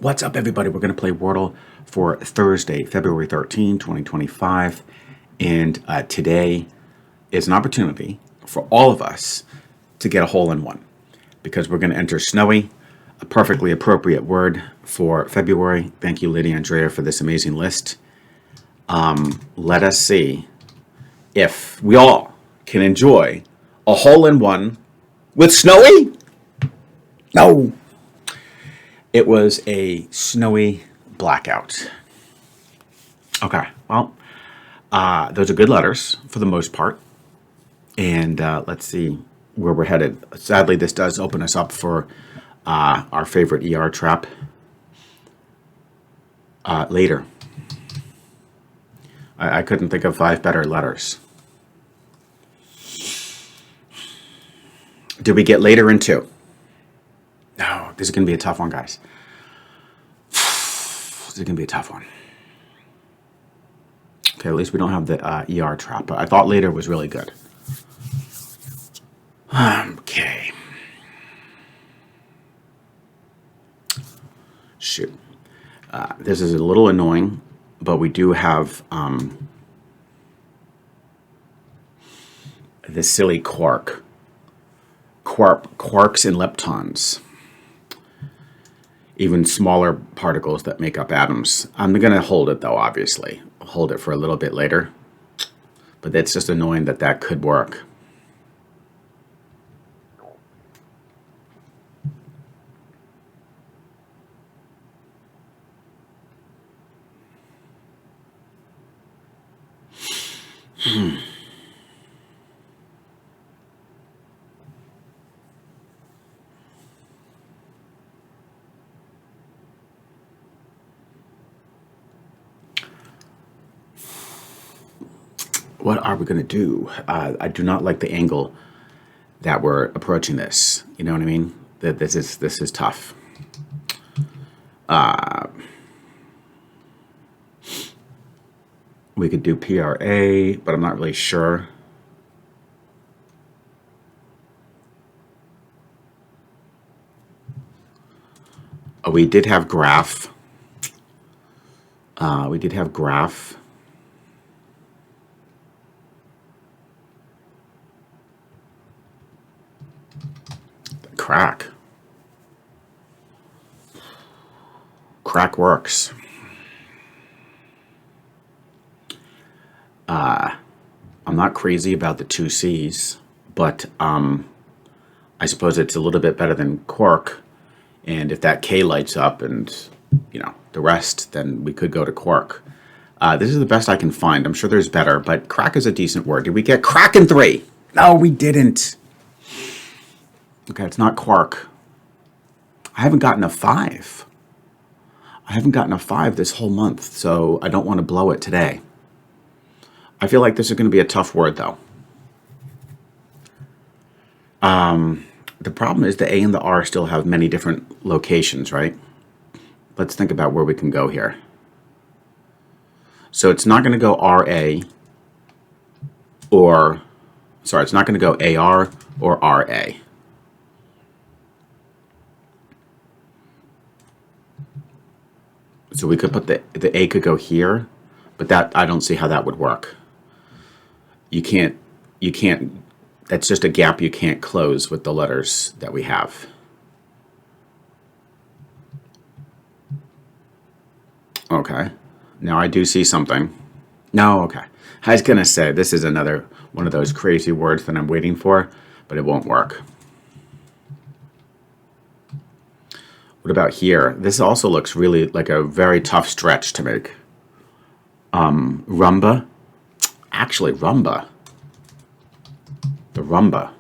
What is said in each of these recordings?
What's up, everybody? We're going to play Wordle for Thursday, February 13, 2025. And today is an opportunity for all of us to get a hole in one because we're going to enter snowy, a perfectly appropriate word for February. Thank you, Lydia Andrea, for this amazing list. Let us see if we all can enjoy a hole in one with snowy. No. It was a snowy blackout. Okay, well, those are good letters for the most part. And let's see where we're headed. Sadly, this does open us up for our favorite ER trap later. I couldn't think of 5 better letters. Did we get later in 2? No, this is going to be a tough one, guys. This is going to be a tough one. Okay, at least we don't have the ER trap, but I thought later was really good. Okay. Shoot. This is a little annoying, but we do have this silly quark. Quarks and leptons. Even smaller particles that make up atoms. I'm going to hold it, though, obviously. I'll hold it for a little bit later. But it's just annoying that that could work. What are we going to do? I do not like the angle that we're approaching this. You know what I mean? This is tough. We could do PRA, but I'm not really sure. Oh, we did have graph. We did have graph. Crack. Crack works. I'm not crazy about the 2 C's, but I suppose it's a little bit better than quark. And if that K lights up and, you know, the rest, then we could go to quark. This is the best I can find. I'm sure there's better, but crack is a decent word. Did we get crack in 3? No, we didn't. Okay, it's not quark. I haven't gotten a 5. I haven't gotten a 5 this whole month, so I don't want to blow it today. I feel like this is going to be a tough word, though. The problem is the A and the R still have many different locations, right? Let's think about where we can go here. So it's not going to go RA or, sorry, it's not going to go AR or RA. So we could put the A could go here, but that I don't see how that would work. You can't, that's just a gap you can't close with the letters that we have. Okay, now I do see something. No, okay. I was gonna say, this is another one of those crazy words that I'm waiting for, but it won't work. What about here? This also looks really like a very tough stretch to make. Rumba. Actually, rumba. The rumba.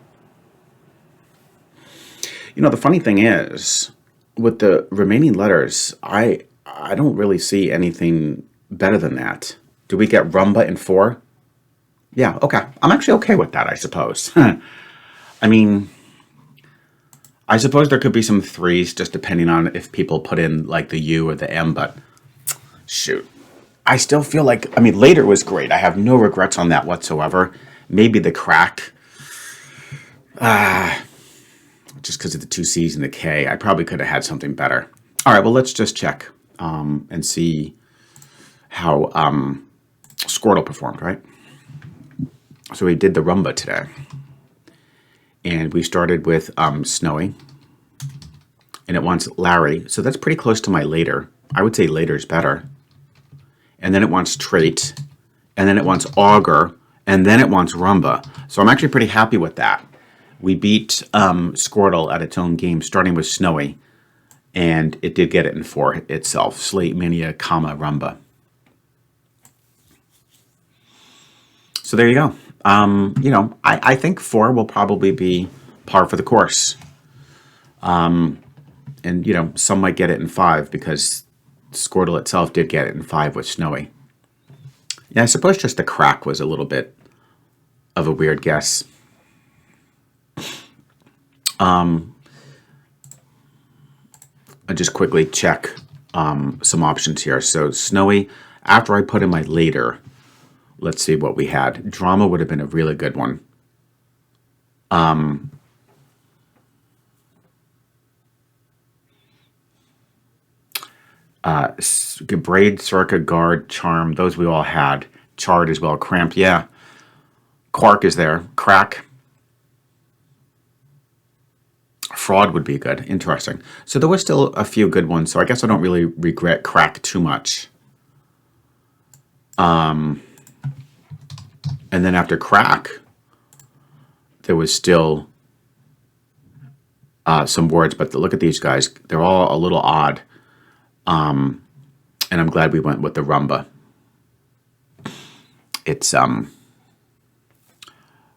You know, the funny thing is, with the remaining letters, I don't really see anything better than that. Do we get rumba in 4? Yeah, okay. I'm actually okay with that, I suppose. I mean, I suppose there could be some 3s just depending on if people put in like the U or the M, but shoot. I still feel like, I mean, later was great. I have no regrets on that whatsoever. Maybe the crack. Just because of the 2 C's and the K, I probably could have had something better. All right, well, let's just check and see how Scoredle performed, right? So we did the rumba today. And we started with Snowy. And it wants Larry. So that's pretty close to my later. I would say later is better. And then it wants Trait. And then it wants Augur. And then it wants Rumba. So I'm actually pretty happy with that. We beat Scoredle at its own game, starting with Snowy. And it did get it in 4 itself. Slate, Mania, comma, Rumba. So there you go. I think 4 will probably be par for the course. And, some might get it in 5 because Scoredle itself did get it in 5 with Snowy. Yeah, I suppose just the crack was a little bit of a weird guess. I'll just quickly check some options here. So Snowy, after I put in my later, let's see what we had. Drama would have been a really good one. Braid, Circa, Guard, Charm, those we all had. Chard as well. Cramped, yeah. Quark is there. Crack. Fraud would be good. Interesting. So there was still a few good ones, so I guess I don't really regret Crack too much. And then after Crack, there was still some words, but look at these guys. They're all a little odd. And I'm glad we went with the Rumba. It's,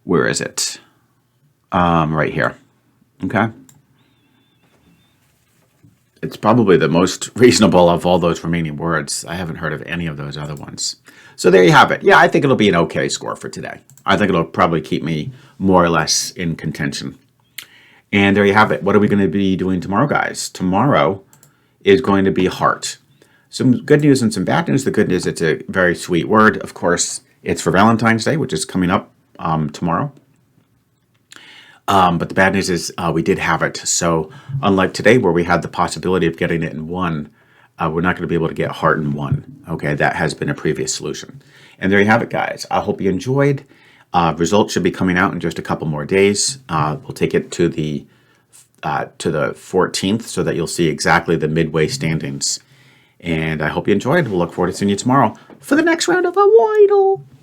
where is it? Right here. Okay. It's probably the most reasonable of all those remaining words. I haven't heard of any of those other ones. So there you have it. Yeah, I think it'll be an okay score for today. I think it'll probably keep me more or less in contention. And there you have it. What are we going to be doing tomorrow, guys? Tomorrow is going to be heart. Some good news and some bad news. The good news, it's a very sweet word. Of course, it's for Valentine's Day, which is coming up tomorrow. But the bad news is we did have it. So unlike today where we had the possibility of getting it in 1, we're not going to be able to get heart in 1. Okay, that has been a previous solution. And there you have it, guys. I hope you enjoyed. Results should be coming out in just a couple more days. We'll take it to the 14th so that you'll see exactly the midway standings. And I hope you enjoyed. We'll look forward to seeing you tomorrow for the next round of a Wordle.